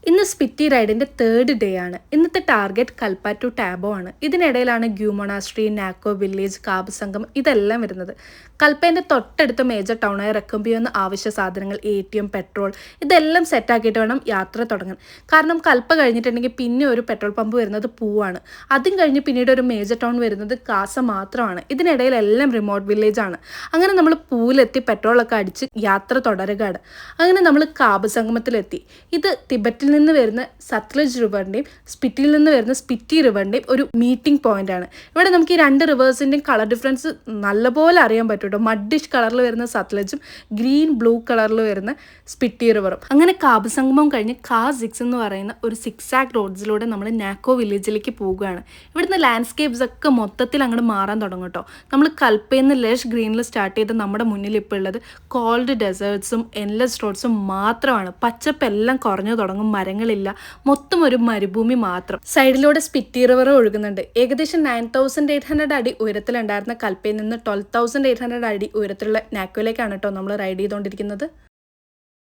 ഇന്ന് Spiti റൈഡിൻ്റെ third day ആണ്. ഇന്നത്തെ ടാർഗറ്റ് കൽപ്പ ടു ടാബോ ആണ്. ഇതിനിടയിലാണ് ഗ്യൂ മൊണാസ്ട്രി, നാക്കോ വില്ലേജ്, കാബ് സംഘം ഇതെല്ലാം വരുന്നത്. കൽപ്പേൻ്റെ തൊട്ടടുത്ത മേജർ ടൗണായ റെക്കംബിയോന്ന് ആവശ്യ സാധനങ്ങൾ, ATM, പെട്രോൾ ഇതെല്ലാം സെറ്റാക്കിയിട്ട് വേണം യാത്ര തുടങ്ങാൻ. കാരണം കൽപ്പ കഴിഞ്ഞിട്ടുണ്ടെങ്കിൽ പിന്നെ ഒരു പെട്രോൾ പമ്പ് വരുന്നത് പൂവാണ്. അതും കഴിഞ്ഞ് പിന്നീട് ഒരു മേജർ ടൗൺ വരുന്നത് കാസ മാത്രമാണ്. ഇതിനിടയിലെല്ലാം റിമോട്ട് വില്ലേജ് ആണ്. അങ്ങനെ നമ്മൾ പൂവിലെത്തി പെട്രോളൊക്കെ അടിച്ച് യാത്ര തുടരുകയാണ്. അങ്ങനെ നമ്മൾ കാബ് സംഗമത്തിലെത്തി. ഇത് തിബറ്റിൽ നിന്ന് വരുന്ന സത്ലജ് റിവറിൻ്റെയും സ്പിറ്റിയിൽ നിന്ന് വരുന്ന സ്പിറ്റി റിവറിൻ്റെയും ഒരു മീറ്റിംഗ് പോയിന്റ് ആണ്. ഇവിടെ നമുക്ക് ഈ രണ്ട് റിവേഴ്സിൻ്റെയും കളർ ഡിഫറൻസ് നല്ലപോലെ അറിയാൻ പറ്റും കേട്ടോ. മഡിഷ് കളറിൽ വരുന്ന സത്ലജും ഗ്രീൻ ബ്ലൂ കളറിൽ വരുന്ന സ്പിറ്റി റിവറും. അങ്ങനെ കാബ് സംഗമം കഴിഞ്ഞ് കാ6 എന്ന് പറയുന്ന ഒരു 6 റോഡ്സിലൂടെ നമ്മൾ നാക്കോ വില്ലേജിലേക്ക് പോവുകയാണ്. ഇവിടുന്ന് ലാൻഡ്സ്കേപ്സ് ഒക്കെ മൊത്തത്തിൽ അങ്ങോട്ട് മാറാൻ തുടങ്ങും കേട്ടോ. നമ്മൾ കൽപ്പയിൽ നിന്ന് ലഷ് ഗ്രീനിൽ സ്റ്റാർട്ട് ചെയ്ത് നമ്മുടെ മുന്നിൽ ഇപ്പോൾ ഉള്ളത് കോൾഡ് ഡെസേർട്ട്സും എൻലെസ് റോഡ്സും മാത്രമാണ്. പച്ചപ്പെല്ലാം കുറഞ്ഞു തുടങ്ങും, മരങ്ങളില്ല, മൊത്തം ഒരു മരുഭൂമി മാത്രം. സൈഡിലൂടെ സ്പിറ്റി റിവർ ഒഴുകുന്നുണ്ട്. ഏകദേശം 9800 അടി ഉയരത്തിലുണ്ടായിരുന്ന കൽപ്പയിൽ നിന്ന് 12,800 അടി ഉയരത്തിലുള്ള നാക്കോയിലേക്കാണ് കേട്ടോ നമ്മൾ റൈഡ് ചെയ്തുകൊണ്ടിരിക്കുന്നത്.